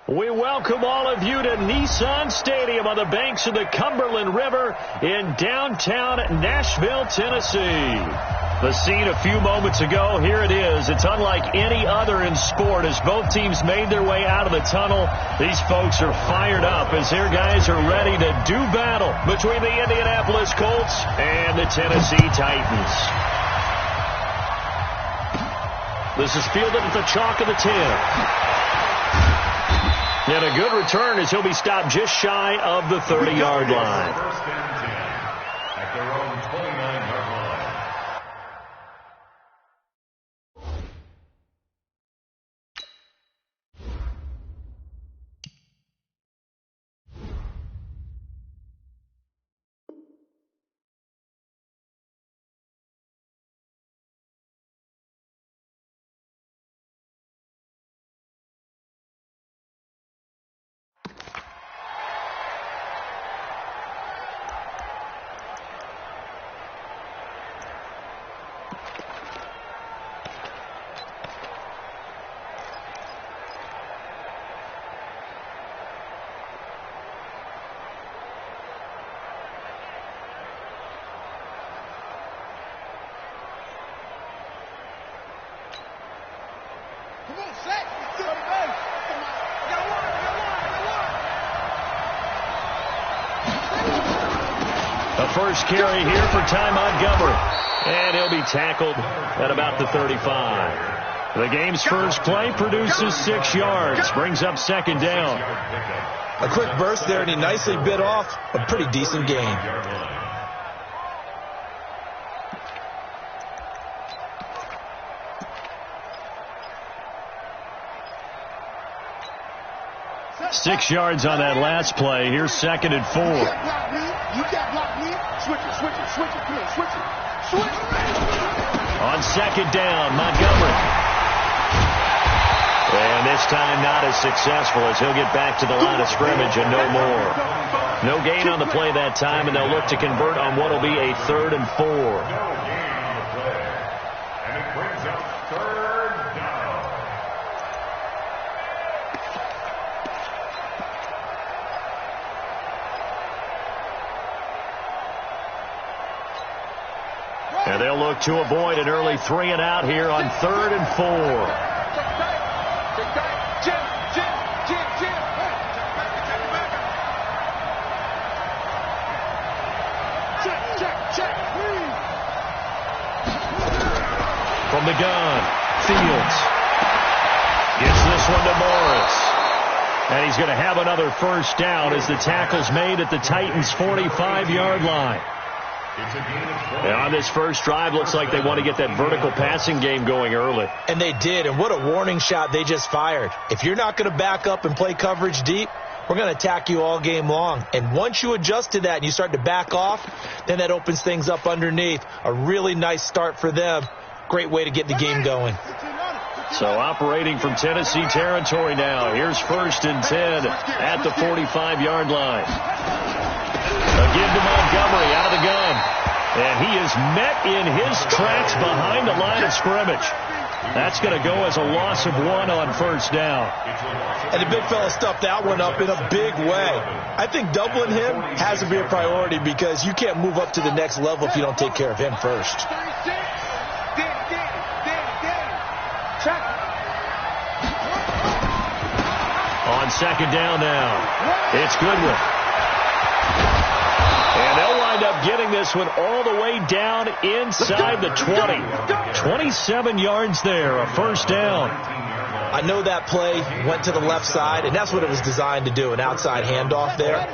We welcome all of you to Nissan Stadium on the banks of the Cumberland River in downtown Nashville, Tennessee. The scene a few moments ago, here it is. It's unlike any other in sport as both teams made their way out of the tunnel. These folks are fired up as their guys are ready to do battle between the Indianapolis Colts and the Tennessee Titans. This is fielded at the chalk of the 10. And a good return as he'll be stopped just shy of the 30-yard line. First and 10 at their own 29-yard line. The first carry here for Ty Montgomery. And he'll be tackled at about the 35. The game's first play produces 6 yards. Brings up second down. A quick burst there, and he nicely bit off a pretty decent gain. Six yards on that last play. Here's second and 4. You can't block me. Switch it. Come on, switch it. On second down, Montgomery. And this time not as successful as he'll get back to the line of scrimmage and no more. No gain on the play that time, and they'll look to convert on what will be a 3rd and 4. No gain on the play. And it brings up 3rd down. And they'll look to avoid an early 3 and out here on 3rd and 4. From the gun, Fields gets this one to Morris. And he's going to have another first down as the tackle's made at the Titans' 45-yard line. And on this first drive, looks like they want to get that vertical passing game going early. And they did, and what a warning shot they just fired. If you're not going to back up and play coverage deep, we're going to attack you all game long. And once you adjust to that and you start to back off, then that opens things up underneath. A really nice start for them. Great way to get the game going. So operating from Tennessee territory now. Here's 1st and 10 at the 45-yard line. A give to Montgomery out of the gun. And he is met in his tracks behind the line of scrimmage. That's going to go as a loss of 1 on first down. And the big fella stuffed that one up in a big way. I think doubling him has to be a priority because you can't move up to the next level if you don't take care of him first. On second down now, it's Goodwin. And they'll wind up getting this one all the way down inside the 20. 27 yards there, a first down. I know that play went to the left side, and that's what it was designed to do, an outside handoff there.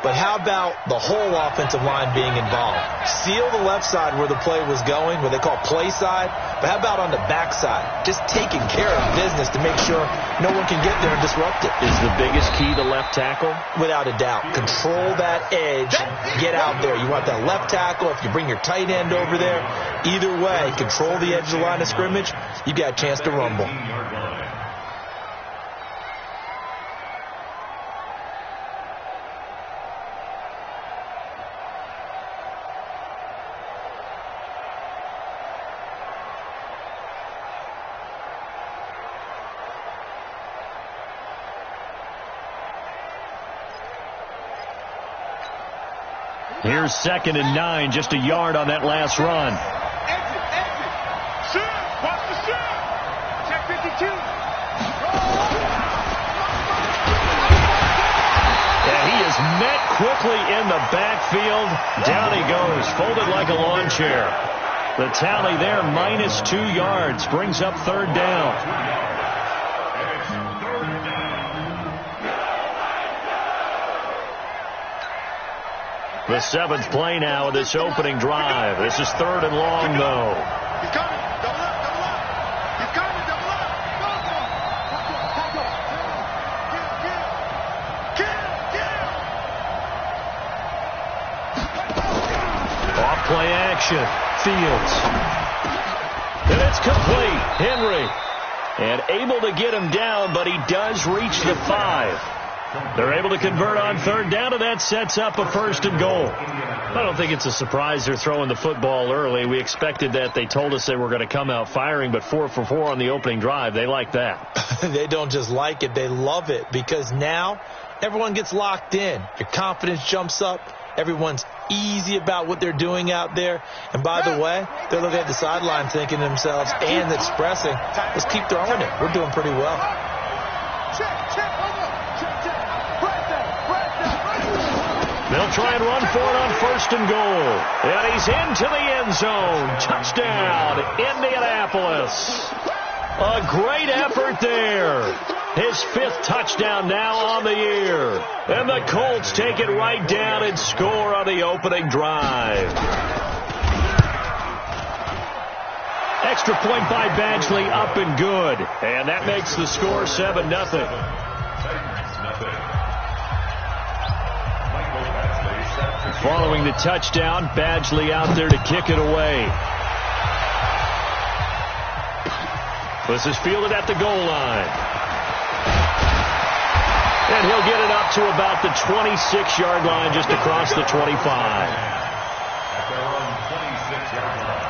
But how about the whole offensive line being involved? Seal the left side where the play was going, what they call play side. But how about on the back side? Just taking care of business to make sure no one can get there and disrupt it. Is the biggest key the left tackle? Without a doubt. Control that edge. Get out there. You want that left tackle. If you bring your tight end over there, either way, control the edge of the line of scrimmage, you got a chance to rumble. Here's 2nd and 9, just a yard on that last run. Shoot! Watch the shoot! Check 52. Yeah, he is met quickly in the backfield. Down he goes, folded like a lawn chair. The tally there, -2 yards, brings up 3rd down. The 7th play now of this opening drive. This is 3rd and long, though. He's coming. Double up, double up. He's coming, double up. Off play action. Fields. And it's complete. Henry. And able to get him down, but he does reach the 5. They're able to convert on 3rd down, and that sets up a 1st and goal. I don't think it's a surprise they're throwing the football early. We expected that. They told us they were going to come out firing, but 4 for 4 on the opening drive. They like that. They don't just like it. They love it, because now everyone gets locked in. Your confidence jumps up. Everyone's easy about what they're doing out there. And by the way, they're looking at the sideline thinking to themselves and expressing, let's keep throwing it. We're doing pretty well. They'll try and run for it on 1st and goal. And he's into the end zone. Touchdown, Indianapolis. A great effort there. His 5th touchdown now on the year. And the Colts take it right down and score on the opening drive. Extra point by Badgley, up and good. And that makes the score 7-0. Following the touchdown, Badgley out there to kick it away. This is fielded at the goal line. And he'll get it up to about the 26-yard line, just across the 25. At their own 26-yard line.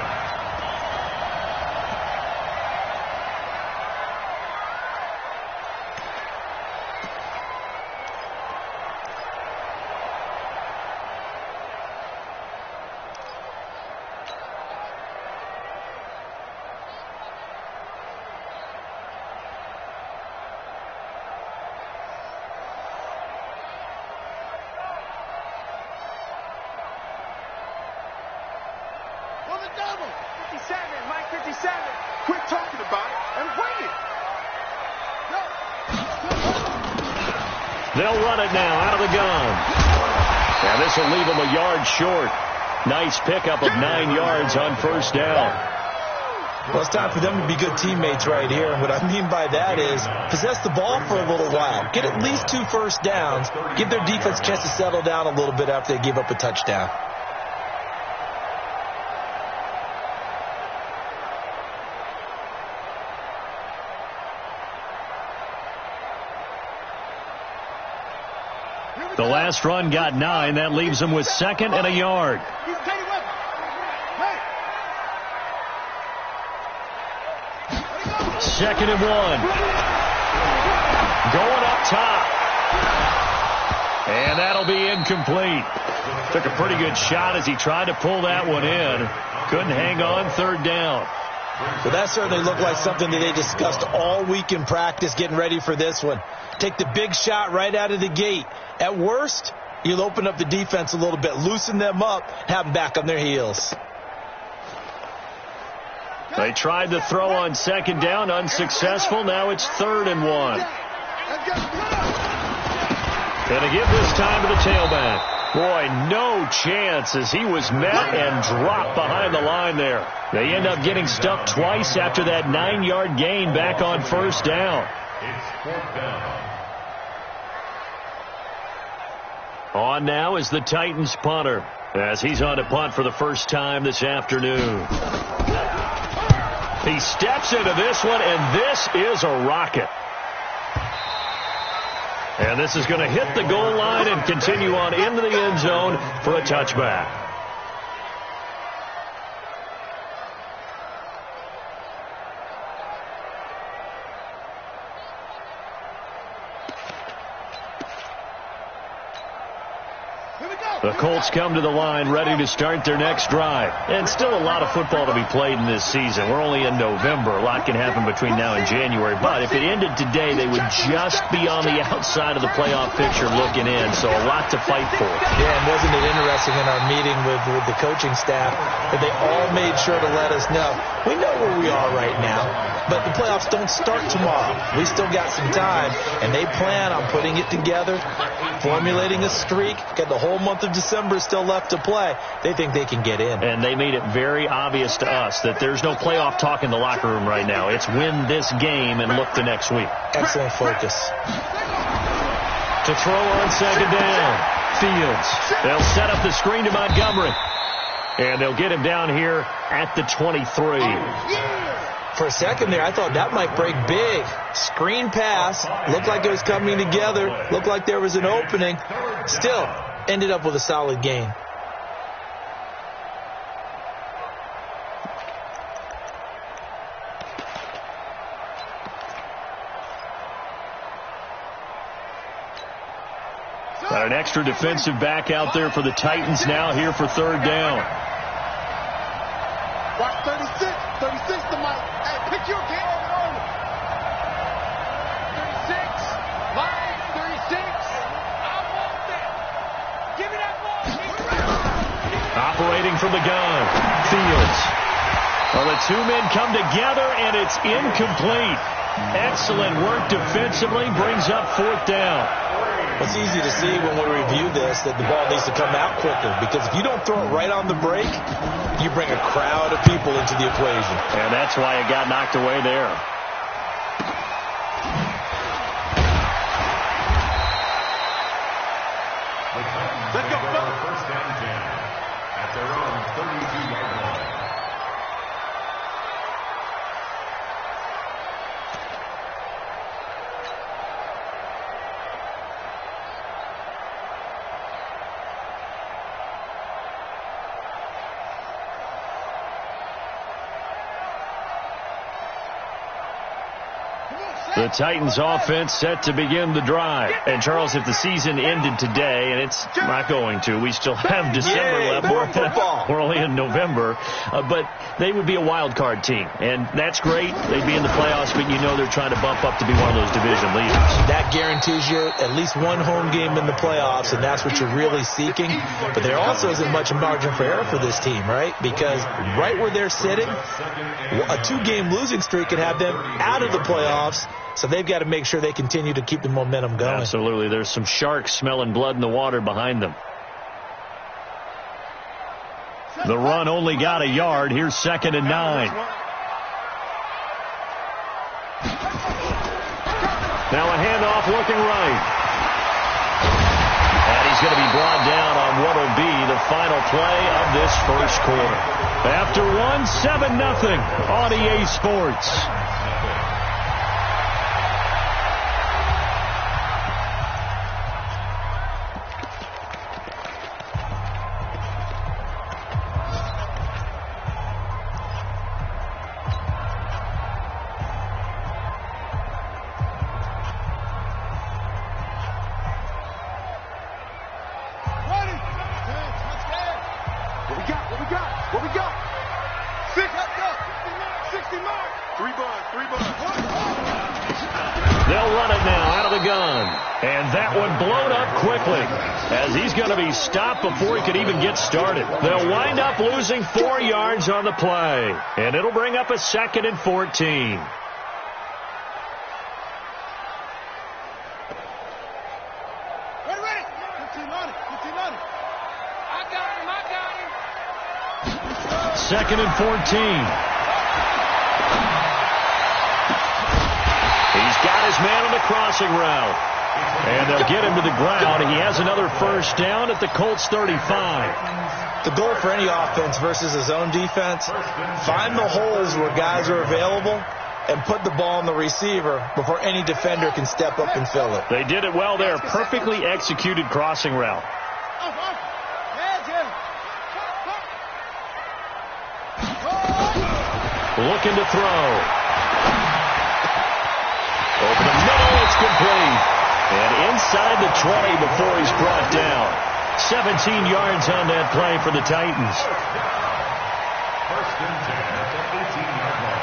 Quit talking about it and win it. They'll run it now out of the gun. And this will leave them a yard short. Nice pickup of 9 yards on 1st down. Well, it's time for them to be good teammates right here. And what I mean by that is possess the ball for a little while. Get at least 2 first downs. Give their defense a chance to settle down a little bit after they give up a touchdown. The last run got 9. That leaves them with 2nd and a yard. 2nd and 1. Going up top. And that'll be incomplete. Took a pretty good shot as he tried to pull that one in. Couldn't hang on 3rd down. Well, that certainly looked like something that they discussed all week in practice getting ready for this one. Take the big shot right out of the gate. At worst, you'll open up the defense a little bit, loosen them up, have them back on their heels. They tried to throw on 2nd down, unsuccessful. Now it's 3rd and 1. Gonna give this time to the tailback. Boy, no chance as he was met and dropped behind the line there. They end up getting stuck twice after that 9-yard gain back on 1st down. It's 4th down. On now is the Titans punter as he's on to punt for the first time this afternoon. He steps into this one, and this is a rocket. And this is going to hit the goal line and continue on into the end zone for a touchback. The Colts come to the line ready to start their next drive. And still a lot of football to be played in this season. We're only in November. A lot can happen between now and January. But if it ended today, they would just be on the outside of the playoff picture looking in. So a lot to fight for. Yeah, and wasn't it interesting in our meeting with the coaching staff that they all made sure to let us know, we know where we are right now, but the playoffs don't start tomorrow. We still got some time, and they plan on putting it together, formulating a streak, got the whole month of December still left to play. They think they can get in. And they made it very obvious to us that there's no playoff talk in the locker room right now. It's win this game and look to next week. Excellent focus. To throw on second down, Fields. They'll set up the screen to Montgomery. And they'll get him down here at the 23. For a second there, I thought that might break big. Screen pass. Looked like it was coming together. Looked like there was an opening. Still, ended up with a solid gain. Got an extra defensive back out there for the Titans now here for third down. Watch 36 to Mike. Hey, pick your game over. 36, line 36. I want that. Give me that ball. Operating from the gun, Fields. Well, the two men come together, and it's incomplete. Excellent work defensively, brings up fourth down. It's easy to see when we review this that the ball needs to come out quicker, because if you don't throw it right on the break, you bring a crowd of people into the equation. And that's why it got knocked away there. Let's go. First down 10 at their own 32-yard line. The Titans offense set to begin the drive. And, Charles, if the season ended today, and it's not going to, we still have December left. We're only in November. But they would be a wild card team. And that's great. They'd be in the playoffs, but you know they're trying to bump up to be one of those division leaders. That guarantees you at least one home game in the playoffs, and that's what you're really seeking. But there also isn't much margin for error for this team, right? Because right where they're sitting, a two-game losing streak could have them out of the playoffs. So they've got to make sure they continue to keep the momentum going. Absolutely. There's some sharks smelling blood in the water behind them. The run only got a yard. Here's 2nd and 9. Now a handoff looking right. And he's going to be brought down on what will be the final play of this first quarter. After one, 7-0 on EA Sports. What we got? 60 miles. 3 buns. They'll run it now out of the gun. And that one blown up quickly as he's going to be stopped before he could even get started. They'll wind up losing 4 yards on the play. And it'll bring up a 2nd and 14. Ready. 15 on it. I got him. 2nd and 14. He's got his man on the crossing route. And they'll get him to the ground. He has another first down at the Colts 35. The goal for any offense versus his own defense, find the holes where guys are available and put the ball on the receiver before any defender can step up and fill it. They did it well there. Perfectly executed crossing route. Looking to throw. Over the middle, it's complete. And inside the 20 before he's brought down. 17 yards on that play for the Titans. First and 10 at the 18-yard line.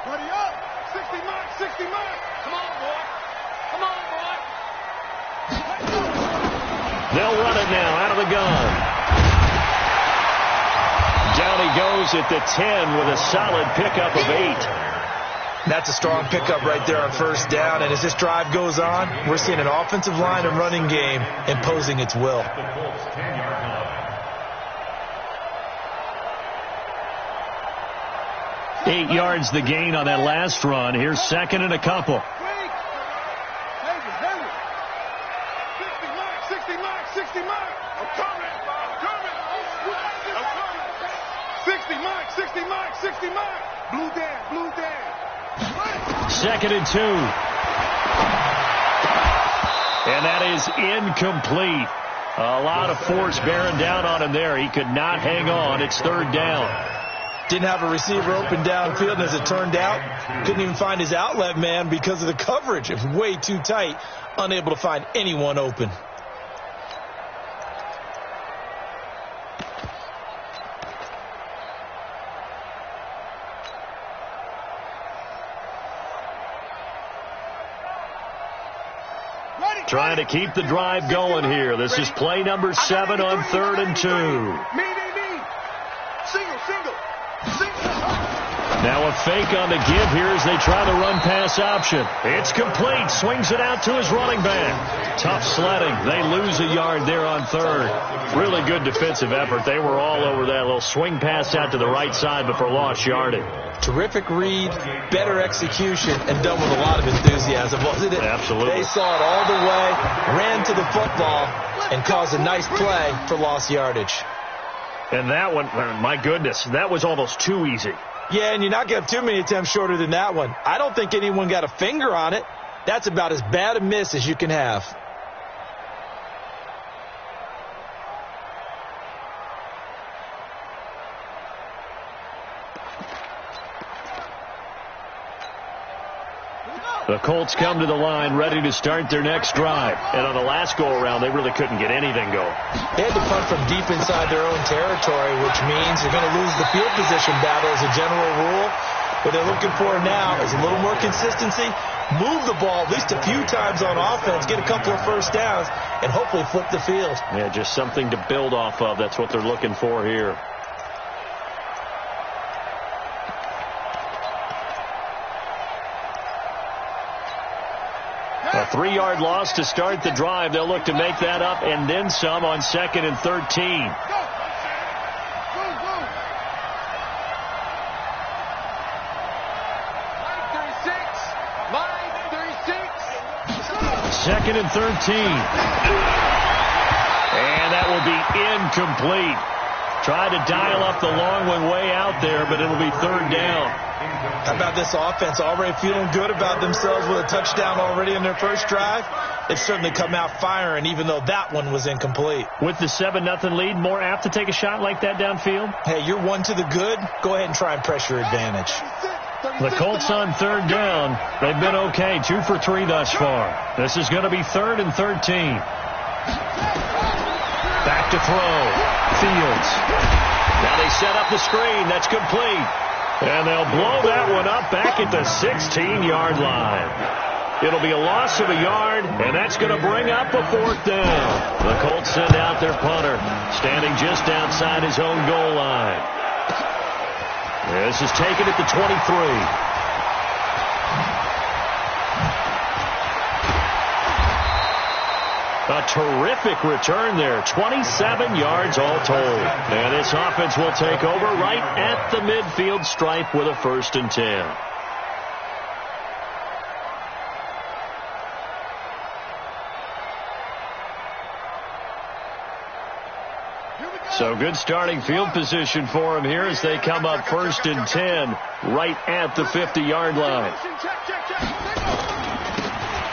Ready up. 60 mark, 60 mark. Come on, boy. Come on, boy. They'll run it now out of the gun. Down he goes at the 10 with a solid pickup of 8. That's a strong pickup right there on first down. And as this drive goes on, we're seeing an offensive line and running game imposing its will. The Colts 10-yard line. 8 yards the gain on that last run. Here's second and a couple. 60 mark, 60 mark, 60 mark. I'm coming. 60 mark, 60 mark, 60 mark. Blue down. Second and 2. And that is incomplete. A lot of force bearing down on him there. He could not hang on. It's third down. Didn't have a receiver open downfield, and as it turned out, couldn't even find his outlet man because of the coverage. It was way too tight, unable to find anyone open. Trying to keep the drive going here. This is play number 7 on 3rd and 2. Me. Single. Now a fake on the give here as they try the run-pass option. It's complete. Swings it out to his running back. Tough sledding. They lose a yard there on 3rd. Really good defensive effort. They were all over that little swing pass out to the right side, but for lost yardage. Terrific read, better execution, and done with a lot of enthusiasm, wasn't it? Absolutely. They saw it all the way, ran to the football, and caused a nice play for lost yardage. And that one, my goodness, that was almost too easy. Yeah, and you're not going to have too many attempts shorter than that one. I don't think anyone got a finger on it. That's about as bad a miss as you can have. The Colts come to the line ready to start their next drive. And on the last go-around, they really couldn't get anything going. They had to punt from deep inside their own territory, which means you're going to lose the field position battle as a general rule. What they're looking for now is a little more consistency, move the ball at least a few times on offense, get a couple of first downs, and hopefully flip the field. Yeah, just something to build off of. That's what they're looking for here. A 3-yard loss to start the drive. They'll look to make that up and then some on 2nd and 13. Second and 13. And that will be incomplete. Tried to dial up the long one way out there, but it'll be third down. How about this offense already feeling good about themselves with a touchdown already in their first drive? They've certainly come out firing, even though that one was incomplete. With the 7-0 lead, more apt to take a shot like that downfield? Hey, you're one to the good. Go ahead and try and press your advantage. The Colts on third down. They've been okay, 2 for 3 thus far. This is going to be 3rd and 13. Back to throw. Fields. Now they set up the screen. That's complete. And they'll blow that one up back at the 16-yard line. It'll be a loss of a yard, and that's going to bring up a 4th down. The Colts send out their punter, standing just outside his own goal line. This is taken at the 23. A terrific return there. 27 yards all told. And this offense will take over right at the midfield stripe with a 1st and 10. So good starting field position for him here as they come up 1st and 10 right at the 50-yard line.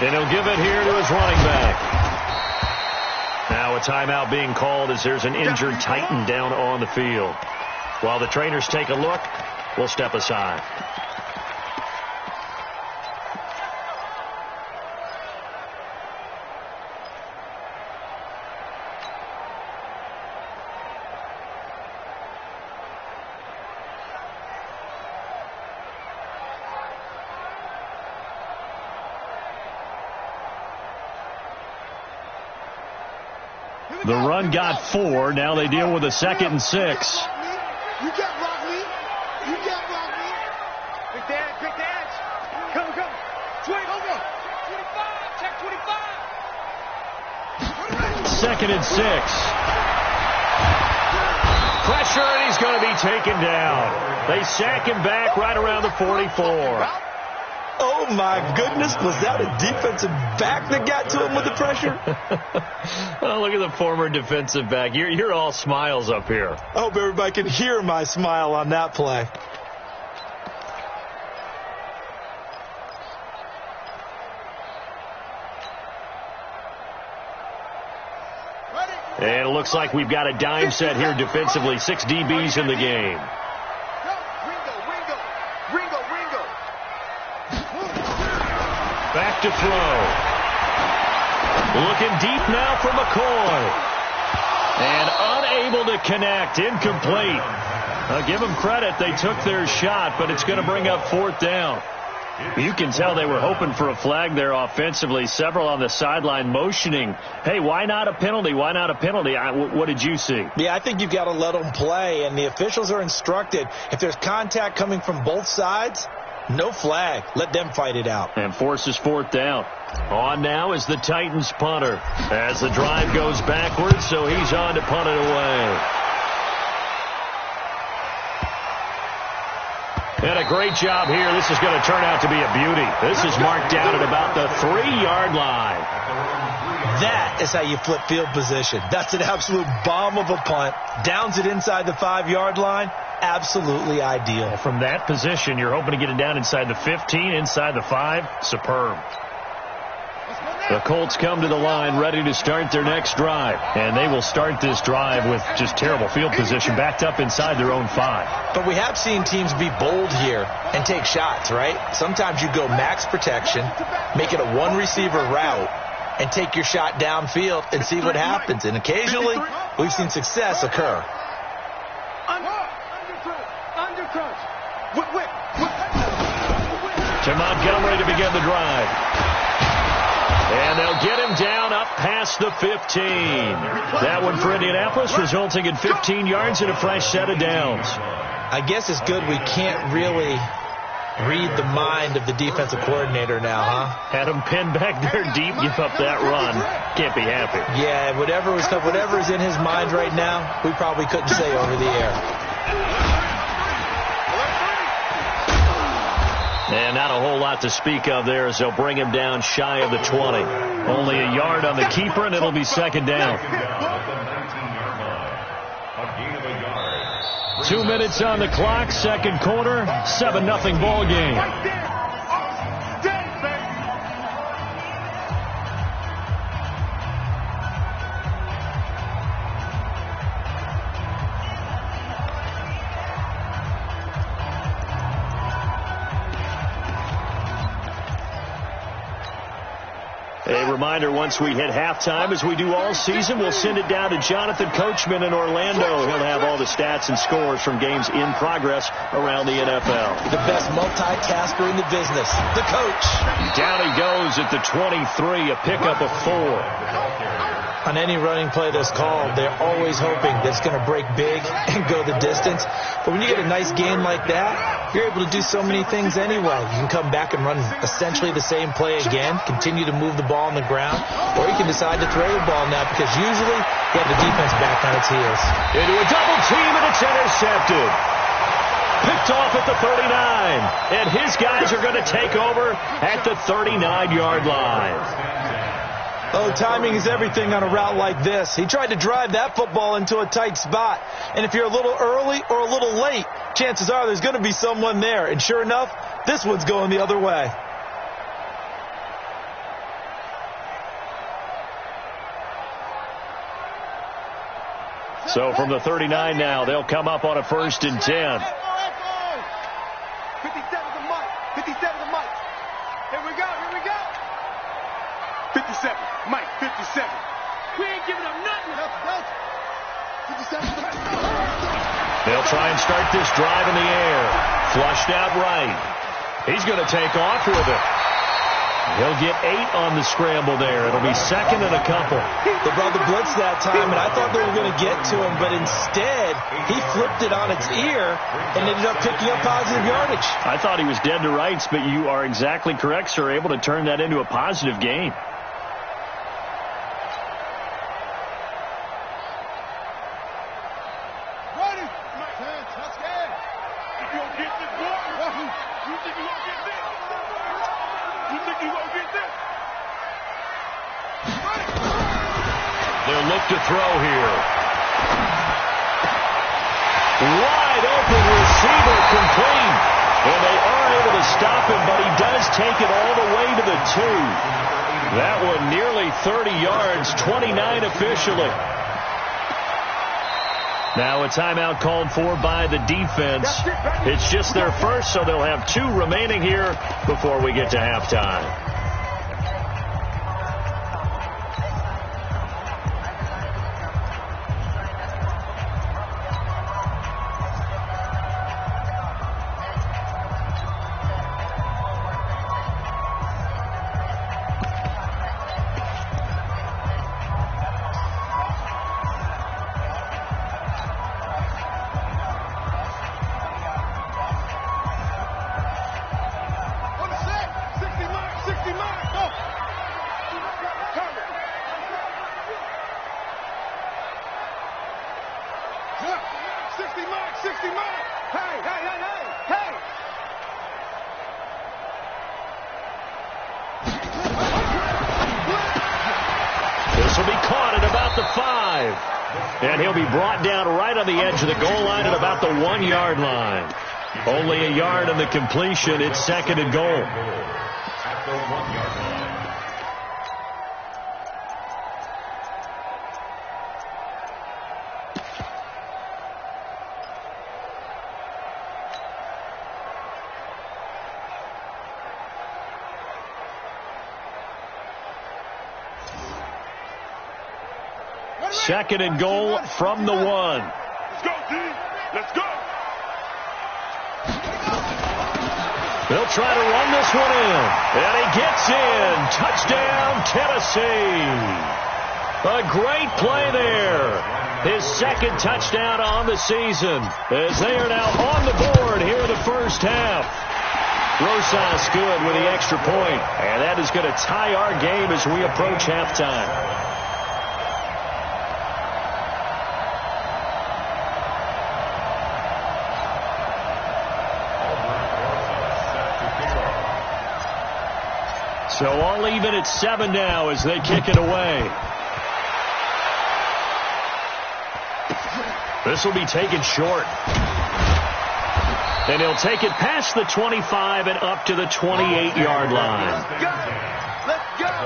And he'll give it here to his running back. Now a timeout being called as there's an injured Titan down on the field. While the trainers take a look, we'll step aside. The run got 4. Now they deal with a 2nd and 6. You can't block me. You can't block me. Quick dance. Come. 20, over. 25, check 25. 2nd and 6. Pressure, and he's going to be taken down. They sack him back right around the 44. Oh, my goodness. Was that a defensive back that got to him with the pressure? Oh, look at the former defensive back. You're all smiles up here. I hope everybody can hear my smile on that play. And it looks like we've got a dime set here defensively. 6 DBs in the game. Back to throw. Looking deep now for McCoy. And unable to connect. Incomplete. I'll give them credit. They took their shot, but it's going to bring up 4th down. You can tell they were hoping for a flag there offensively. Several on the sideline motioning, hey, why not a penalty? Why not a penalty? What did you see? Yeah, I think you've got to let them play, and the officials are instructed. If there's contact coming from both sides, no flag. Let them fight it out. And forces 4th down. On now is the Titans punter as the drive goes backwards, so he's on to punt it away. And a great job here. This is going to turn out to be a beauty. This is marked down at about the 3-yard line. That is how you flip field position. That's an absolute bomb of a punt. Downs it inside the 5-yard line. Absolutely ideal. From that position, you're hoping to get it down inside the 15, inside the 5. Superb. The Colts come to the line ready to start their next drive. And they will start this drive with just terrible field position backed up inside their own 5. But we have seen teams be bold here and take shots, right? Sometimes you go max protection, make it a one-receiver route, and take your shot downfield and see what happens. And occasionally, we've seen success occur. To Montgomery to begin the drive. And they'll get him down up past the 15. That one for Indianapolis, resulting in 15 yards and a fresh set of downs. I guess it's good we can't really read the mind of the defensive coordinator now, huh? Had him pinned back there deep, give up that run. Can't be happy. Yeah, whatever is in his mind right now, we probably couldn't say over the air. And not a whole lot to speak of there as they'll bring him down shy of the 20. Only a yard on the keeper, and it'll be 2nd down. 2 minutes on the clock, 2nd quarter, 7-0 ball game. A reminder, once we hit halftime, as we do all season, we'll send it down to Jonathan Coachman in Orlando. He'll have all the stats and scores from games in progress around the NFL. The best multitasker in the business, the coach. Down he goes at the 23, a pickup of 4. On any running play that's called, they're always hoping that it's going to break big and go the distance. But when you get a nice gain like that, you're able to do so many things anyway. You can come back and run essentially the same play again, continue to move the ball on the ground, or you can decide to throw the ball now because usually you have the defense back on its heels. Into a double team, and it's intercepted. Picked off at the 39, and his guys are going to take over at the 39-yard line. Oh, timing is everything on a route like this. He tried to drive that football into a tight spot. And if you're a little early or a little late, chances are there's going to be someone there. And sure enough, this one's going the other way. So from the 39 now, they'll come up on a 1st and 10. 57 to Mike. 57 to Mike. Here we go. 57. Mike, 57. We ain't giving up nothing. 57 to Mike. They'll try and start this drive in the air. Flushed out right. He's going to take off with it. He'll get 8 on the scramble there. It'll be 2nd and a couple. They brought the blitz that time, and I thought they were going to get to him, but instead he flipped it on its ear and ended up picking up positive yardage. I thought he was dead to rights, but you are exactly correct, sir. Able to turn that into a positive gain. They'll look to throw here. Wide open receiver complete. And they are able to stop him, but he does take it all the way to the 2. That one nearly 30 yards, 29 officially. Now a timeout called for by the defense. It's just their first, so they'll have 2 remaining here before we get to halftime. This will be caught at about the 5. And he'll be brought down right on the edge of the goal line at about the 1-yard line. Only a yard on the completion. It's 2nd and goal. At the 1-yard line. Second and goal from the 1. Let's go, D. Let's go. They'll try to run this one in. And he gets in. Touchdown, Tennessee. A great play there. His 2nd touchdown on the season as they are now on the board here in the first half. Rosas good with the extra point. And that is going to tie our game as we approach halftime. So all even at 7 now as they kick it away. This will be taken short. And he'll take it past the 25 and up to the 28-yard line. Let's go.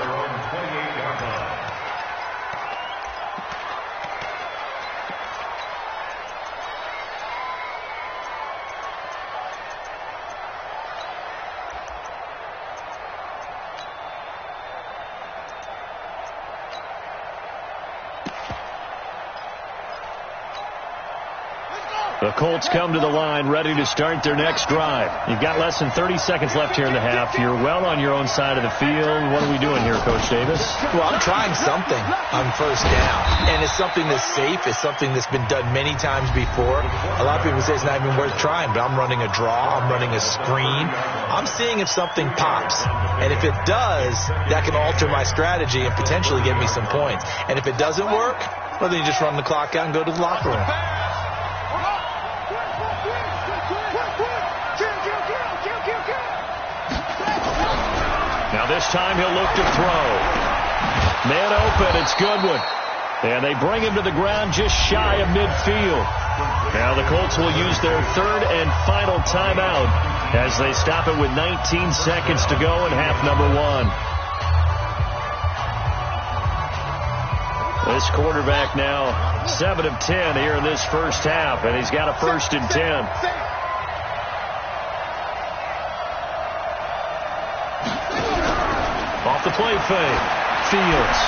The Colts come to the line ready to start their next drive. You've got less than 30 seconds left here in the half. You're well on your own side of the field. What are we doing here, Coach Davis? Well, I'm trying something on 1st down. And it's something that's safe. It's something that's been done many times before. A lot of people say it's not even worth trying, but I'm running a draw. I'm running a screen. I'm seeing if something pops. And if it does, that can alter my strategy and potentially get me some points. And if it doesn't work, well, then you just run the clock out and go to the locker room. Now this time he'll look to throw. Man open, it's Goodwin. And they bring him to the ground just shy of midfield. Now the Colts will use their third and final timeout as they stop it with 19 seconds to go in half number one. This quarterback now 7 of 10 here in this first half, and he's got a 1st and 10. Off the play fake. Fields.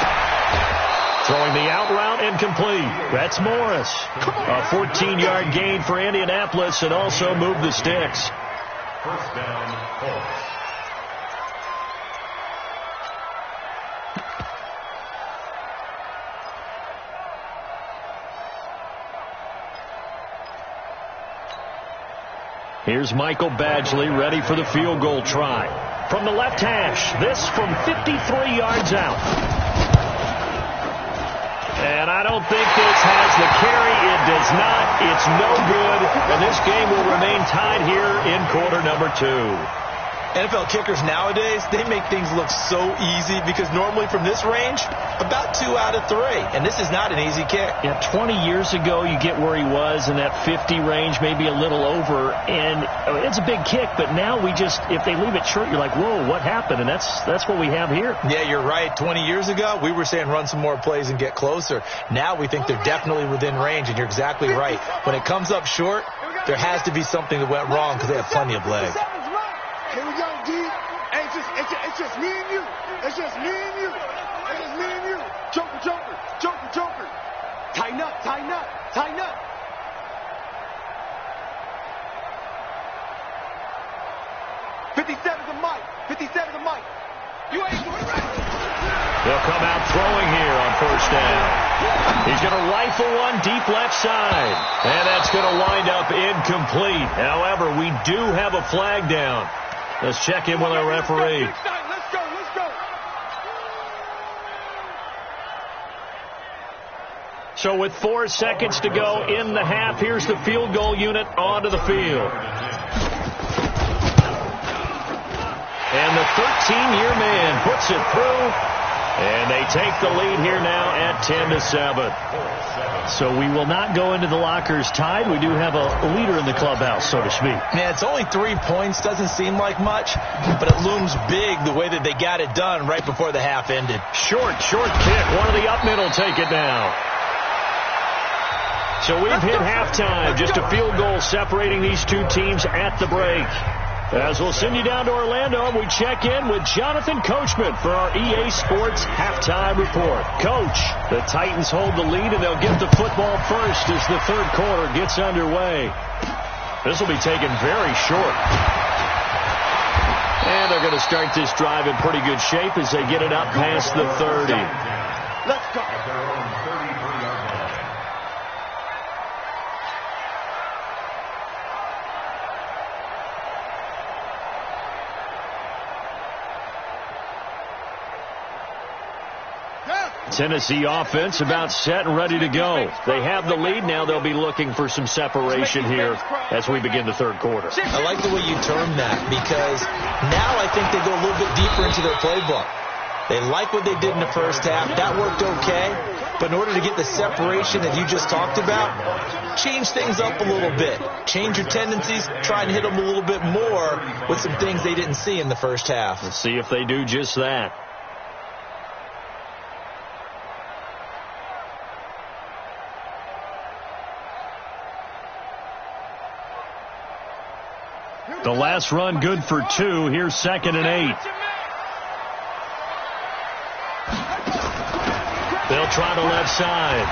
Throwing the out route incomplete. That's Morris. A 14-yard gain for Indianapolis and also moved the sticks. First down, Colts. Here's Michael Badgley ready for the field goal try. From the left hash, this from 53 yards out. And I don't think this has the carry. It does not. It's no good. And this game will remain tied here in quarter number 2. NFL kickers nowadays, they make things look so easy because normally from this range, about 2 out of 3. And this is not an easy kick. Yeah, 20 years ago, you get where he was in that 50 range, maybe a little over. And it's a big kick, but now we just, if they leave it short, you're like, whoa, what happened? And that's what we have here. Yeah, you're right. 20 years ago, we were saying run some more plays and get closer. Now we think they're definitely within range, and you're exactly right. When it comes up short, there has to be something that went wrong because they have plenty of legs. Here we go, D. Hey, it's just me and you. It's just me and you. It's just me and you. Joker, joker, joker, joker. Tighten up, tighten up, tighten up. $57 to Mike. $57 to Mike. You ain't doing it right. They'll come out throwing here on first down. He's going to rifle one deep left side. And that's going to wind up incomplete. However, we do have a flag down. Let's check in with our referee. Let's go, let's go. So with 4 seconds to go in the half, here's the field goal unit onto the field. And the 13-year man puts it through. And they take the lead here now at 10-7. So we will not go into the lockers tied. We do have a leader in the clubhouse, so to speak. Yeah, it's only 3 points. Doesn't seem like much, but it looms big the way that they got it done right before the half ended. Short kick. One of the up middle take it now. So we've hit halftime. Just a field goal separating these two teams at the break. As we'll send you down to Orlando, we check in with Jonathan Coachman for our EA Sports Halftime Report. Coach, the Titans hold the lead, and they'll get the football first as the third quarter gets underway. This will be taken very short. And they're going to start this drive in pretty good shape as they get it up past the 30. Let's go. At their own 33-yard line. Tennessee offense about set and ready to go. They have the lead. Now they'll be looking for some separation here as we begin the third quarter. I like the way you term that because now I think they go a little bit deeper into their playbook. They like what they did in the first half. That worked okay. But in order to get the separation that you just talked about, change things up a little bit. Change your tendencies. Try and hit them a little bit more with some things they didn't see in the first half. Let's see if they do just that. The last run good for 2. Here's 2nd and 8. They'll try the left side.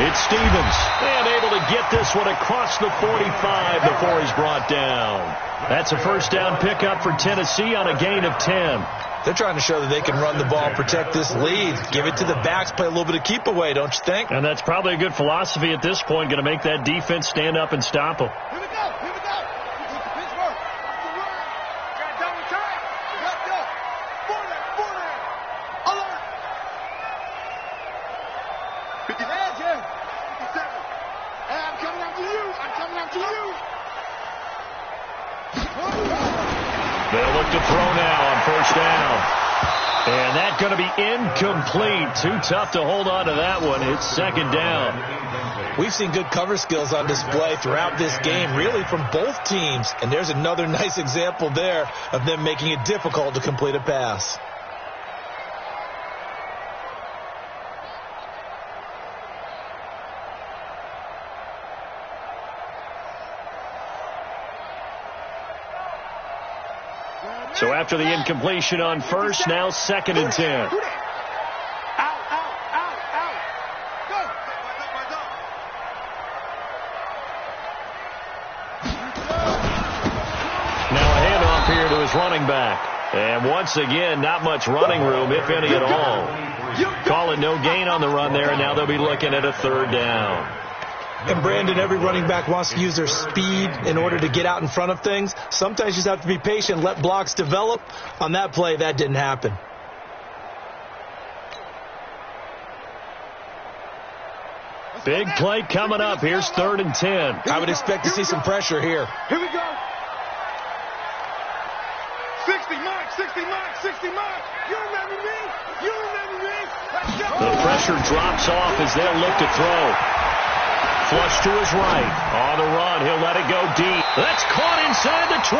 It's Stevens. And able to get this one across the 45 before he's brought down. That's a first down pickup for Tennessee on a gain of 10. They're trying to show that they can run the ball, protect this lead, give it to the backs, play a little bit of keep away, don't you think? And that's probably a good philosophy at this point, going to make that defense stand up and stop them. Here we go, here we go. Pittsburgh. Got double time. Let's go. Border. Alert. 50 hands here. 57. Hey, I'm coming after you. They'll look to throw now on first down. And that's going to be incomplete. Too tough to hold on to that one. It's second down. We've seen good cover skills on display throughout this game, really from both teams. And there's another nice example there of them making it difficult to complete a pass. So after the incompletion on first, now second and 10. Out, out, out, out. Go. Now a handoff here to his running back. And once again, not much running room, if any at all. Call it no gain on the run there, and now they'll be looking at a third down. And, Brandon, every running back wants to use their speed in order to get out in front of things. Sometimes you just have to be patient, let blocks develop. On that play, that didn't happen. Big play coming up. Here's third and 10. I would expect to see some pressure here. Here we go. 60 mark, 60 mark, 60 mark. You remember me? You remember me? Let's go. The pressure drops off as they'll look to throw. Flush to his right. On the run, he'll let it go deep. That's caught inside the 20.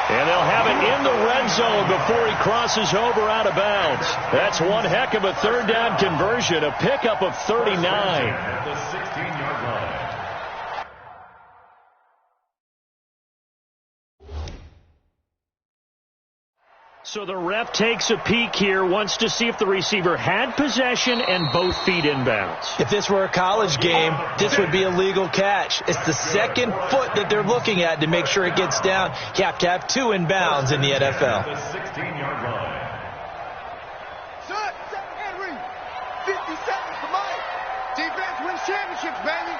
And they'll have it in the red zone before he crosses over out of bounds. That's one heck of a third down conversion, a pickup of 39. At the 16-yard line. So the ref takes a peek here, wants to see if the receiver had possession and both feet inbounds. If this were a college game, this would be a legal catch. It's the second foot that they're looking at to make sure it gets down. You have to have two inbounds in the NFL. The 16-yard line. Shut, Henry. 50 seconds to Mike. Defense wins championships, baby.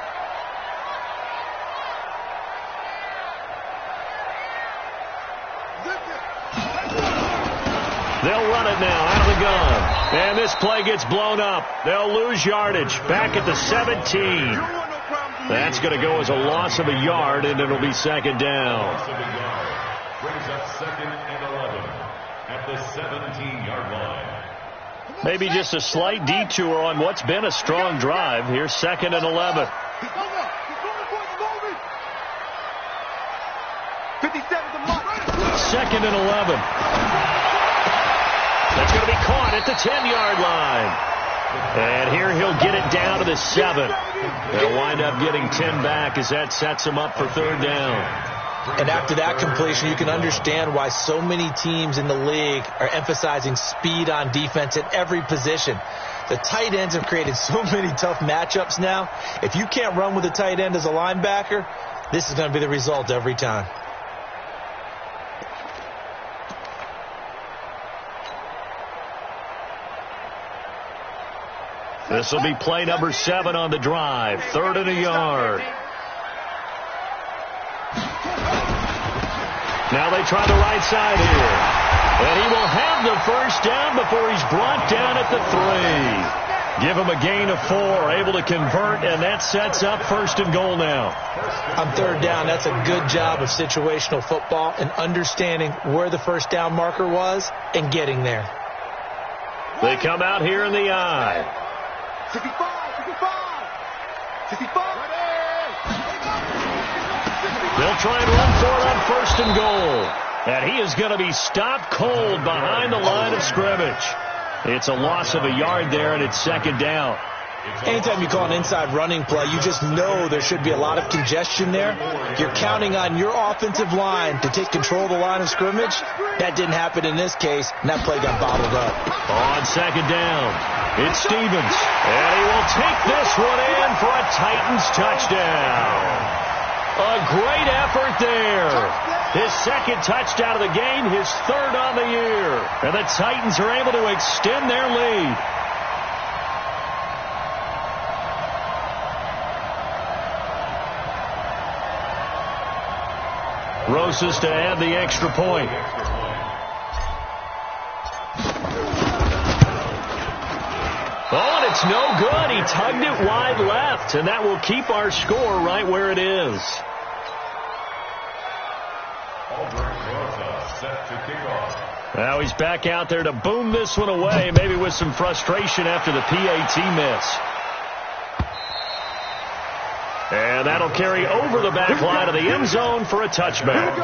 They'll run it now out of the gun. And this play gets blown up. They'll lose yardage back at the 17. That's going to go as a loss of a yard, and it'll be second down. Loss of a yard. Brings up second and 11 at the 17-yard line. Maybe just a slight detour on what's been a strong drive. Here's second and 11. 57 to Mike. Second and 11. That's going to be caught at the 10-yard line. And here he'll get it down to the 7. They'll wind up getting 10 back as that sets him up for third down. And after that completion, you can understand why so many teams in the league are emphasizing speed on defense at every position. The tight ends have created so many tough matchups now. If you can't run with a tight end as a linebacker, this is going to be the result every time. This will be play number 7 on the drive. Third and a yard. Now they try the right side here. And he will have the first down before he's brought down at the 3. Give him a gain of 4, able to convert, and that sets up first and goal now. On third down, that's a good job of situational football and understanding where the first down marker was and getting there. They come out here in the eye. 65, 65, 65. They'll try and run for it on first and goal. And he is going to be stopped cold behind the line of scrimmage. It's a loss of a yard there, and it's second down. Anytime you call an inside running play, you just know there should be a lot of congestion there. You're counting on your offensive line to take control of the line of scrimmage. That didn't happen in this case, and that play got bottled up. On second down, it's Stevens. And he will take this one in for a Titans touchdown. A great effort there. His second touchdown of the game, his third on the year. And the Titans are able to extend their lead. Rosas to add the extra point. Oh, and it's no good. He tugged it wide left, and that will keep our score right where it is. Albert Rosa set to kick off. Now he's back out there to boom this one away, maybe with some frustration after the PAT miss. And that'll carry over the back line of the end zone for a touchback.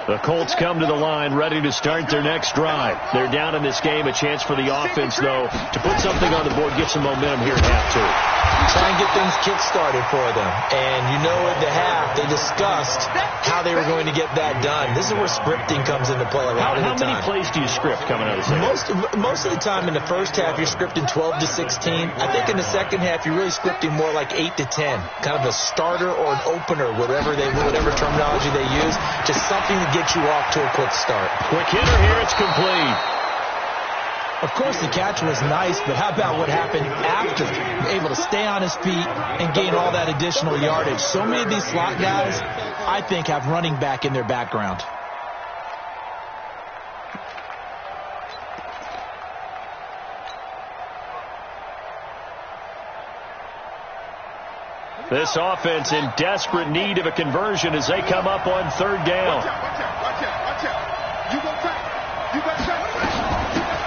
The Colts come to the line ready to start their next drive. They're down in this game. A chance for the offense, though, to put something on the board, get some momentum here at half two. Try and get things kick-started for them. And you know at the half, they discussed how they were going to get that done. This is where scripting comes into play a lot of the time. How many plays do you script coming out of the second? Most of the time in the first half, you're scripting 12 to 16. I think in the second half, you're really scripting more like 8 to 10. Kind of a starter or an opener, whatever terminology they use. Just something to get you off to a quick start. Quick hitter here. It's complete. Of course, the catch was nice, but how about what happened after? Able to stay on his feet and gain all that additional yardage. So many of these slot guys, I think, have running back in their background. This offense in desperate need of a conversion as they come up on third down. Watch out. You go back. You got back.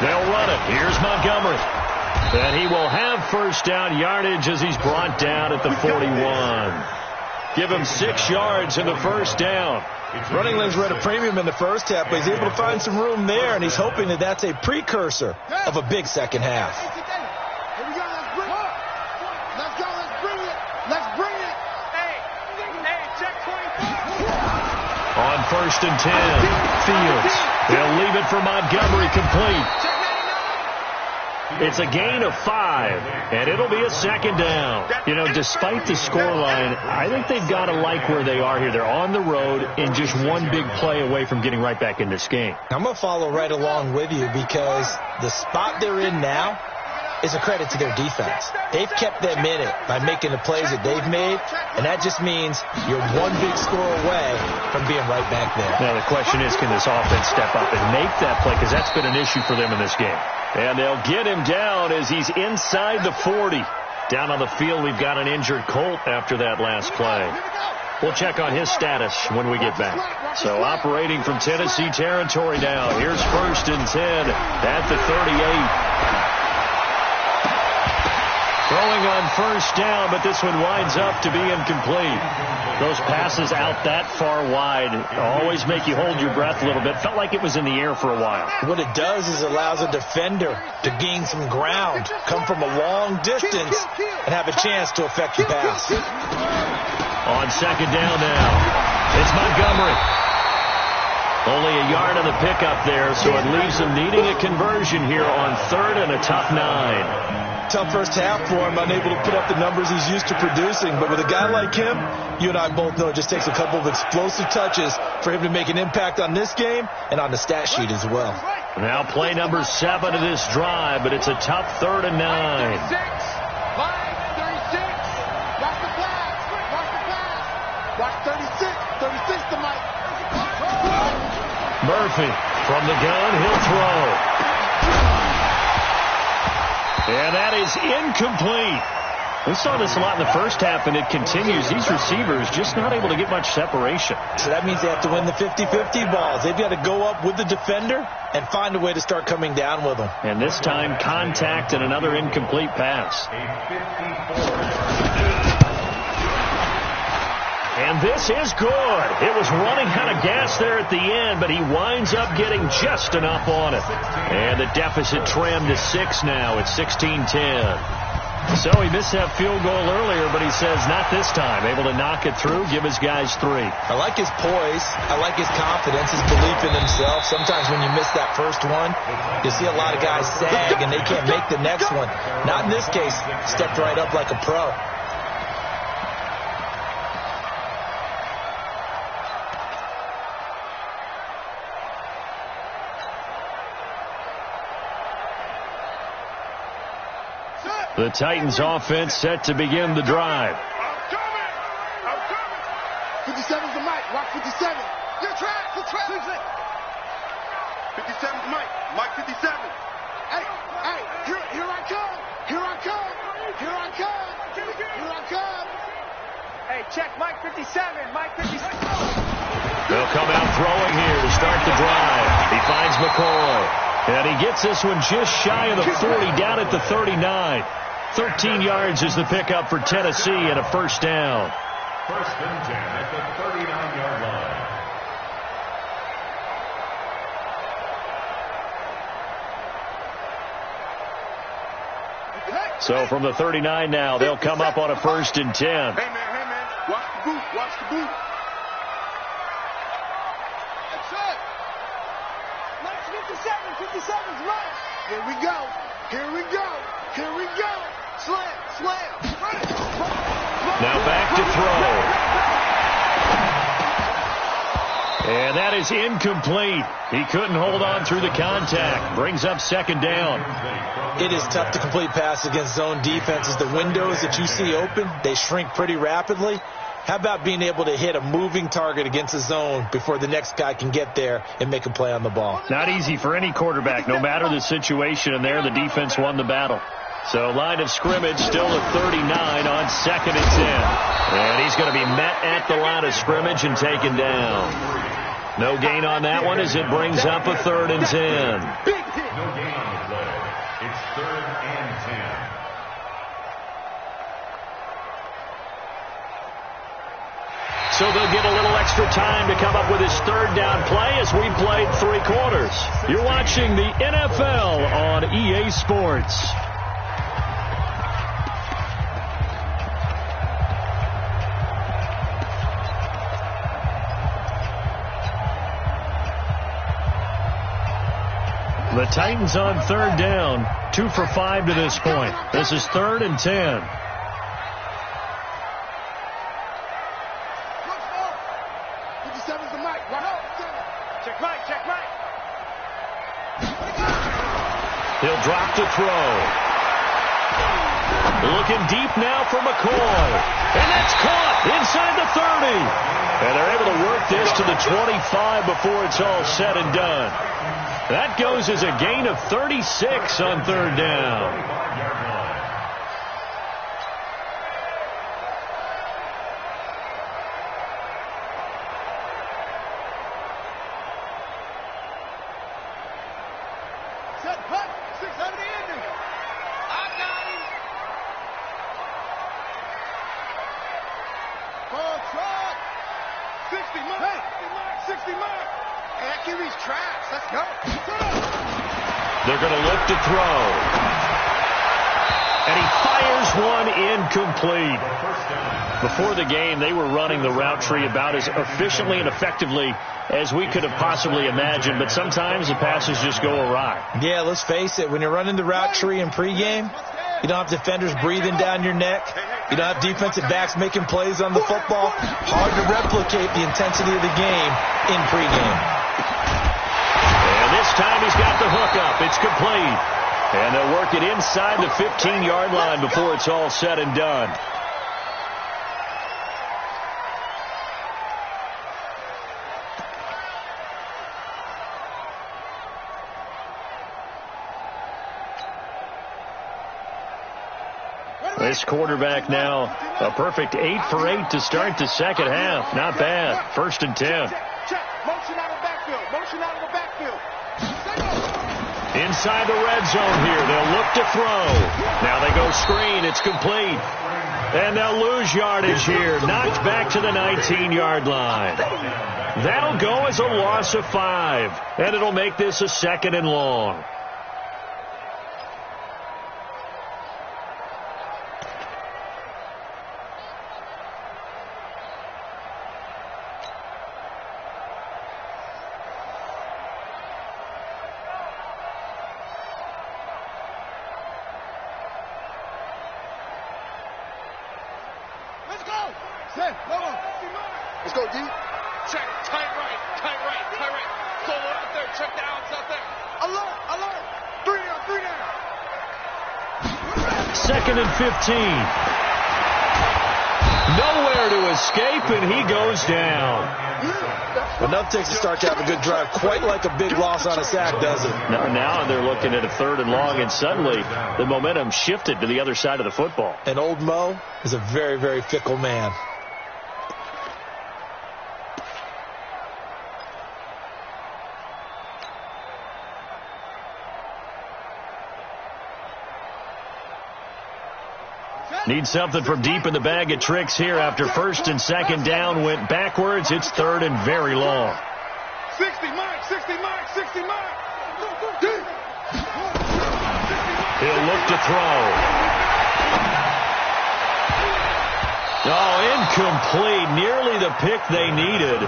They'll run it. Here's Montgomery. And he will have first down yardage as he's brought down at the 41. Give him 6 yards in the first down. Running lanes were at a premium in the first half, but he's able to find some room there, and he's hoping that that's a precursor of a big second half. Here we go. Let's go. Let's bring it. Hey, check 24. On first and 10, Fields. They'll leave it for Montgomery complete. It's a gain of 5, and it'll be a second down. You know, despite the scoreline, I think they've got to like where they are here. They're on the road and just one big play away from getting right back in this game. I'm going to follow right along with you because the spot they're in now is a credit to their defense. They've kept them in it by making the plays that they've made, and that just means you're one big score away from being right back there. Now, the question is, can this offense step up and make that play? Because that's been an issue for them in this game. And they'll get him down as he's inside the 40. Down on the field, we've got an injured Colt after that last play. We'll check on his status when we get back. So operating from Tennessee territory now. Here's first and 10 at the 38. Throwing on first down, but this one winds up to be incomplete. Those passes out that far wide always make you hold your breath a little bit. Felt like it was in the air for a while. What it does is it allows a defender to gain some ground, come from a long distance, and have a chance to affect the pass. On second down now, it's Montgomery. Only a yard on the pickup there, so it leaves him needing a conversion here on third and a tough 9. Tough first half for him, unable to put up the numbers he's used to producing. But with a guy like him, you and I both know it just takes a couple of explosive touches for him to make an impact on this game and on the stat sheet as well. Now play number 7 of this drive, but it's a tough third and 9. 36. Watch the flash. Watch 36 to Mike. Murphy from the gun, he'll throw. And that is incomplete. We saw this a lot in the first half, and it continues. These receivers just not able to get much separation. So that means they have to win the 50-50 balls. They've got to go up with the defender and find a way to start coming down with them. And this time, contact and another incomplete pass. And this is good. It was running out of gas there at the end, but he winds up getting just enough on it. And the deficit trimmed to 6 now. It's 16-10. So he missed that field goal earlier, but he says not this time. Able to knock it through, give his guys 3. I like his poise. I like his confidence, his belief in himself. Sometimes when you miss that first one, you see a lot of guys sag and they can't make the next one. Not in this case. Stepped right up like a pro. The Titans offense set to begin the drive. I'm coming. 57's the Mike. Watch 57. You're trapped. 57's Mike. Mike 57. Hey, here I come. Hey, check Mike 57. Mike 57. They'll come out throwing here to start the drive. He finds McCoy. And he gets this one just shy of the 40, down at the 39. 13 yards is the pickup for Tennessee and a first down. First and 10 at the 39-yard line. So from the 39 now, they'll come up on a first and 10. Hey, man. Watch the boot. Watch the boot. That's it. Mike 57. 57's right. Here we go. Slam. Run it. Now back to throw. And that is incomplete. He couldn't hold on through the contact. Brings up second down. It is tough to complete pass against zone defenses. The windows that you see open, they shrink pretty rapidly. How about being able to hit a moving target against a zone before the next guy can get there and make a play on the ball? Not easy for any quarterback, no matter the situation. And there, the defense won the battle. So line of scrimmage still at 39 on second and 10. And he's going to be met at the line of scrimmage and taken down. No gain on that one as it brings up a third and 10. No gain on the play. It's third and 10. So they'll get a little extra time to come up with his third down play as we played 3 quarters. You're watching the NFL on EA Sports. The Titans on third down, 2 for 5 to this point. This is third and 10. He'll drop to throw. Looking deep now for McCoy. And that's caught inside the 30. And they're able to work this to the 25 before it's all said and done. That goes as a gain of 36 on third down. Set, punt, 6 on the ending. I got him. Ball truck. 60 mark. 60 mark. Accuracy's trash. Let's go. They're going to look to throw. And he fires one incomplete. Before the game, they were running the route tree about as efficiently and effectively as we could have possibly imagined, but sometimes the passes just go awry. Yeah, let's face it. When you're running the route tree in pregame, you don't have defenders breathing down your neck. You don't have defensive backs making plays on the football. Hard to replicate the intensity of the game in pregame. And this time he's got the hook up. It's complete. And they'll work it inside the 15-yard line before it's all said and done. This quarterback now, a perfect 8 for 8 to start the second half. Not bad. First and 10. Check. Motion out of the backfield. Inside the red zone here. They'll look to throw. Now they go screen. It's complete. And they'll lose yardage here. Knocked back to the 19-yard line. That'll go as a loss of 5. And it'll make this a second and long. Let's go, D. Check. Tight right. Solo out there. Check the outs out there. Alert. 3 down. Second and 15. Nowhere to escape, and he goes down. Enough takes to start to have a good drive. Quite like a big loss on a sack, does it? Now they're looking at a third and long, and suddenly the momentum shifted to the other side of the football. And old Mo is a very, very fickle man. Need something from deep in the bag of tricks here after first and second down went backwards. It's third and very long. 60 mark, 60 mark, 60 mark. He'll look to throw. Oh, incomplete. Nearly the pick they needed.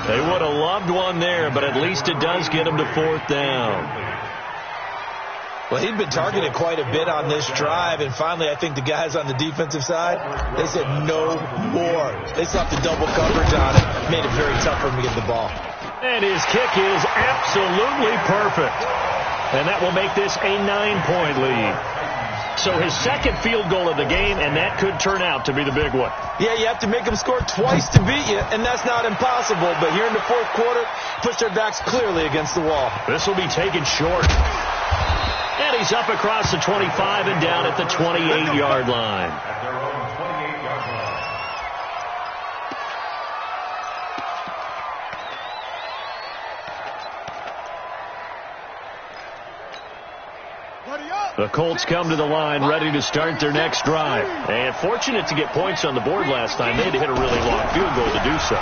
They would have loved one there, but at least it does get them to fourth down. Well, he'd been targeted quite a bit on this drive, and finally I think the guys on the defensive side, they said no more. They slapped the double coverage on him, made it very tough for him to get the ball. And his kick is absolutely perfect. And that will make this a 9-point lead. So his second field goal of the game, and that could turn out to be the big one. Yeah, you have to make them score twice to beat you, and that's not impossible. But here in the fourth quarter, push their backs clearly against the wall. This will be taken short. And he's up across the 25 and down at the 28-yard line. At their own 28-yard line. The Colts come to the line ready to start their next drive. And fortunate to get points on the board last time. They had to hit a really long field goal to do so.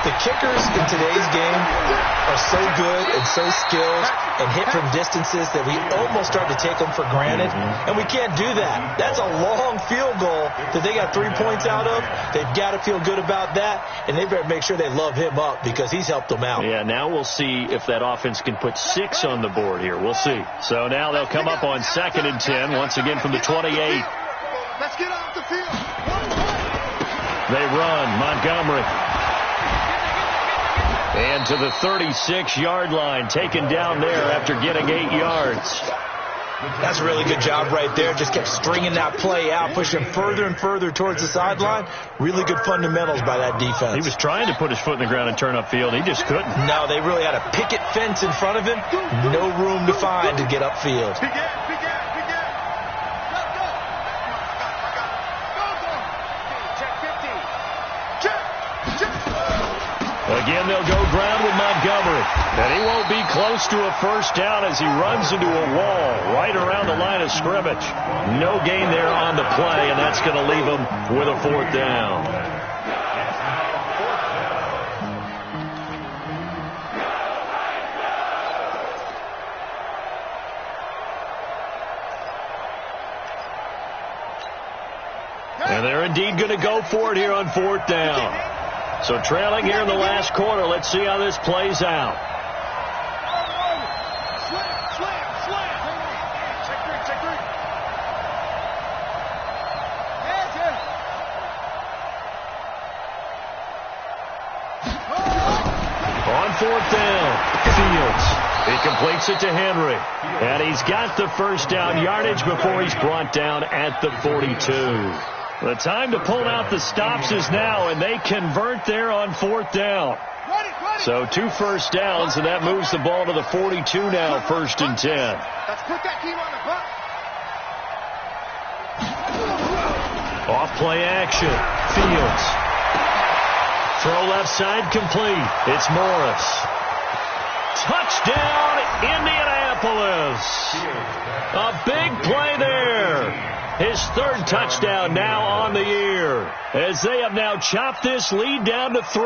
The kickers in today's game are so good and so skilled and hit from distances that we almost start to take them for granted. And we can't do that. That's a long field goal that they got 3 points out of. They've got to feel good about that, and they better make sure they love him up because he's helped them out. Yeah, now we'll see if that offense can put 6 on the board here. We'll see. So now they'll come up on 2nd and 10, once again from the 28. Let's get off the field. They run. Montgomery. And to the 36-yard line, taken down there after getting 8 yards. That's a really good job right there. Just kept stringing that play out, pushing further and further towards the sideline. Really good fundamentals by that defense. He was trying to put his foot in the ground and turn upfield. He just couldn't. No, they really had a picket fence in front of him. No room to find to get upfield. Again, they'll go ground with Montgomery. And he won't be close to a first down as he runs into a wall right around the line of scrimmage. No gain there on the play, and that's going to leave him with a fourth down. And they're indeed going to go for it here on fourth down. So trailing here in the last quarter. Let's see how this plays out. On fourth down, Fields. He completes it to Henry. And he's got the first down yardage before he's brought down at the 42. The time to pull out the stops is now, and they convert there on fourth down. So 2 first downs, and that moves the ball to the 42 now, 1st and 10. Let's put that team on the clock. Off play action. Fields. Throw left side complete. It's Morris. Touchdown, Indianapolis. A big play there. His 3rd touchdown now on the year, as they have now chopped this lead down to 3.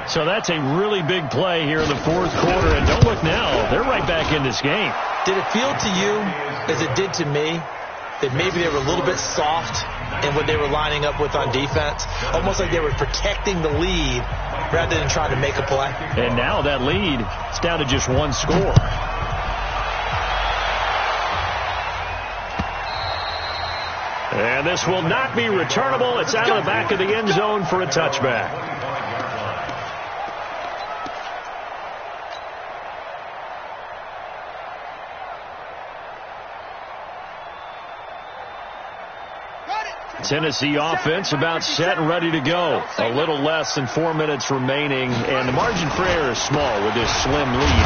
So that's a really big play here in the fourth quarter. And don't look now, they're right back in this game. Did it feel to you, as it did to me, that maybe they were a little bit soft in what they were lining up with on defense? Almost like they were protecting the lead rather than trying to make a play. And now that lead is down to just 1 score. And this will not be returnable. It's out of the back of the end zone for a touchback. Tennessee offense about set and ready to go. A little less than 4 minutes remaining, and the margin for error is small with this slim lead.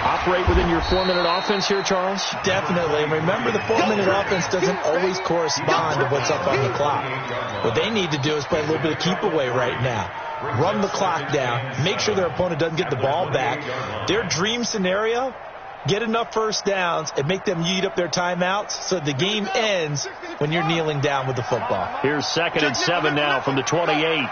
Operate within your 4-minute offense here, Charles? Definitely. And remember, the 4-minute offense doesn't always correspond to what's up on the clock. What they need to do is play a little bit of keep away right now. Run the clock down. Make sure their opponent doesn't get the ball back. Their dream scenario get enough first downs and make them eat up their timeouts so the game ends when you're kneeling down with the football. Here's 2nd and 7 now from the 28.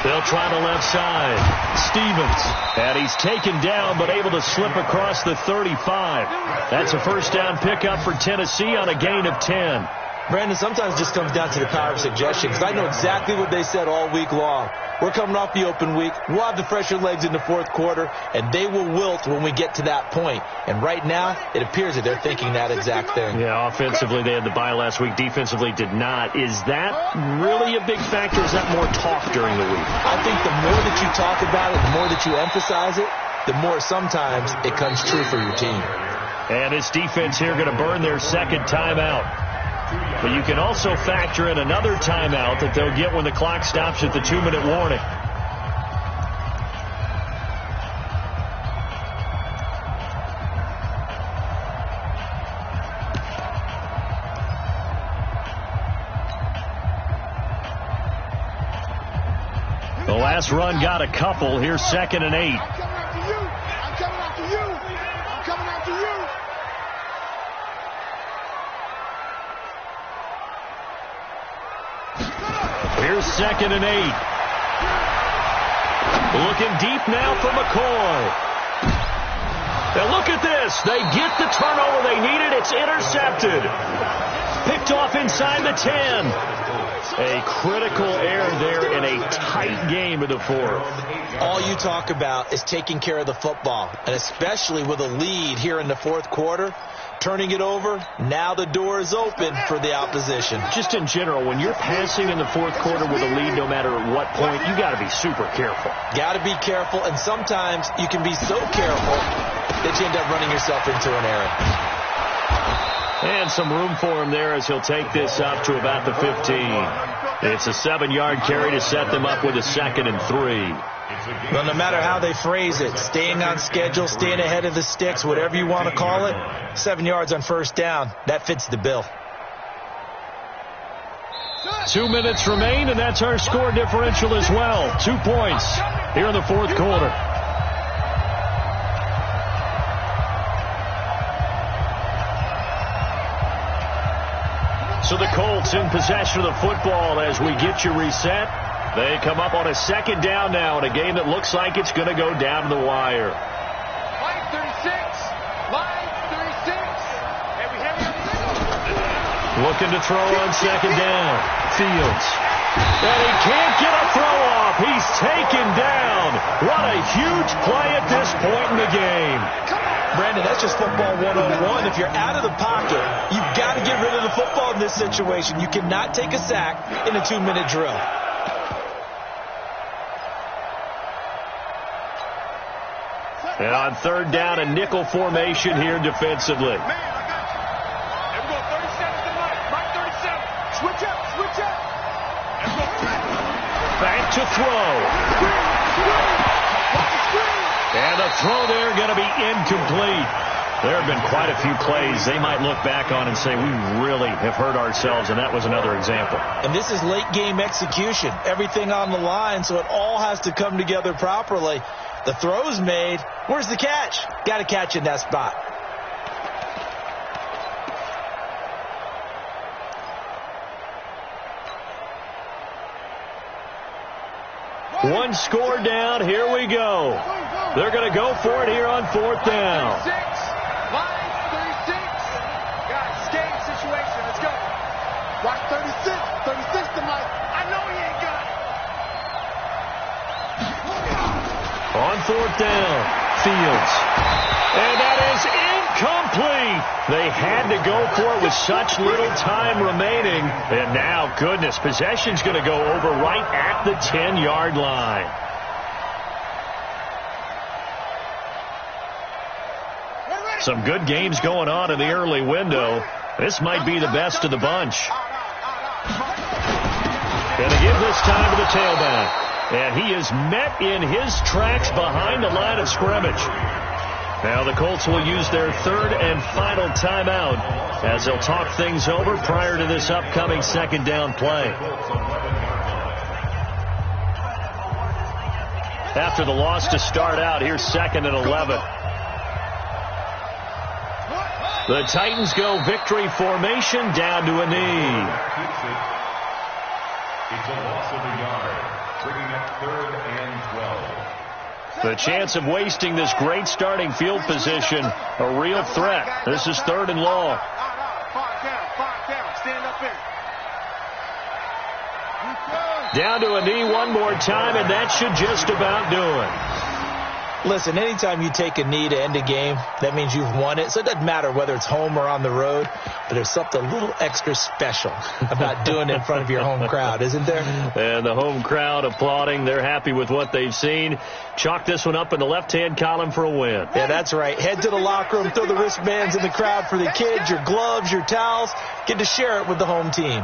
They'll try the left side. Stevens. And he's taken down but able to slip across the 35. That's a first down pickup for Tennessee on a gain of 10. Brandon, sometimes it just comes down to the power of suggestion, because I know exactly what they said all week long. We're coming off the open week. We'll have the fresher legs in the fourth quarter, and they will wilt when we get to that point. And right now, it appears that they're thinking that exact thing. Yeah, offensively, they had the bye last week. Defensively, did not. Is that really a big factor? Is that more talk during the week? I think the more that you talk about it, the more that you emphasize it, the more sometimes it comes true for your team. And this defense here going to burn their second timeout. But you can also factor in another timeout that they'll get when the clock stops at the 2-minute warning. The last run got a couple. Here's 2nd and 8. I'm coming after you. I'm coming after you. I'm coming after you. Here's 2nd and 8. Looking deep now for McCoy. Now look at this. They get the turnover they needed. It's intercepted. Picked off inside the 10. A critical error there in a tight game of the fourth. All you talk about is taking care of the football, and especially with a lead here in the fourth quarter. Turning it over, now the door is open for the opposition. Just in general, when you're passing in the fourth quarter with a lead, no matter at what point, you got to be super careful. Got to be careful, and sometimes you can be so careful that you end up running yourself into an error. And some room for him there as he'll take this up to about the 15. It's a 7-yard carry to set them up with a 2nd and 3. Well, no matter how they phrase it, staying on schedule, staying ahead of the sticks, whatever you want to call it, 7 yards on first down, that fits the bill. 2 minutes remain, and that's our score differential as well. 2 points here in the fourth quarter. So the Colts in possession of the football as we get you reset. They come up on a 2nd down now in a game that looks like it's going to go down to the wire. Line 36. Line 36. And we have it. Looking to throw on 2nd down. Fields. And he can't get a throw off. He's taken down. What a huge play at this point in the game. Brandon, that's just football 101. If you're out of the pocket, you've got to get rid of the football in this situation. You cannot take a sack in a 2-minute drill. And on 3rd down, a nickel formation here defensively. Man, I got you. And we go 37 to right 37. Switch up, switch up. And go Back to throw. And the throw there going to be incomplete. There have been quite a few plays they might look back on and say, we really have hurt ourselves, and that was another example. And this is late game execution. Everything on the line, so it all has to come together properly. The throw's made. Where's the catch? Got to catch in that spot. One score down. Here we go. They're going to go for it here on 4th down. Line 36. Guys, game situation. Let's go. Rock 36. 36 to Mike. I know he ain't got it. On 4th down, Fields. And that is incomplete. They had to go for it with such little time remaining. And now, goodness, possession's going to go over right at the 10-yard line. Some good games going on in the early window. This might be the best of the bunch. Going to give this time to the tailback. And he is met in his tracks behind the line of scrimmage. Now the Colts will use their 3rd and final timeout as they'll talk things over prior to this upcoming 2nd down play. after the loss to start out. Here's 2nd and 11. The Titans go victory formation down to a knee. It's a loss of a yard, bringing up 3rd and 12. The chance of wasting this great starting field position, a real threat. This is 3rd and long. 5 down, stand up there. Down to a knee one more time, and that should just about do it. Listen, anytime you take a knee to end a game, that means you've won it. So it doesn't matter whether it's home or on the road, but there's something a little extra special about doing it in front of your home crowd, isn't there? And the home crowd applauding. They're happy with what they've seen. Chalk this one up in the left-hand column for a win. Yeah, that's right. Head to the locker room, throw the wristbands in the crowd for the kids, your gloves, your towels. Get to share it with the home team.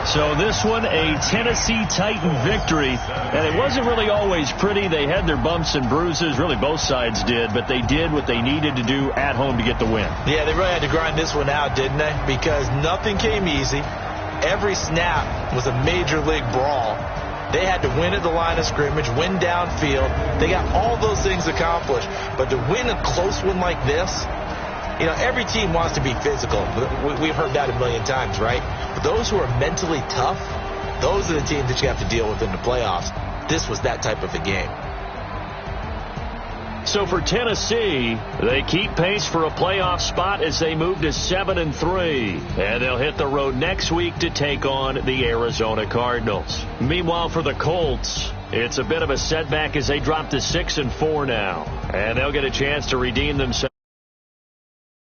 So this one, a Tennessee Titan victory. And it wasn't really always pretty. They had their bumps and bruises. Really, both sides did. But they did what they needed to do at home to get the win. Yeah, they really had to grind this one out, didn't they? Because nothing came easy. Every snap was a major league brawl. They had to win at the line of scrimmage, win downfield. They got all those things accomplished. But to win a close one like this, you know, every team wants to be physical. We've heard that a million times, right? But those who are mentally tough, those are the teams that you have to deal with in the playoffs. This was that type of a game. So for Tennessee, they keep pace for a playoff spot as they move to 7-3. And they'll hit the road next week to take on the Arizona Cardinals. Meanwhile, for the Colts, it's a bit of a setback as they drop to 6-4 now. And they'll get a chance to redeem themselves.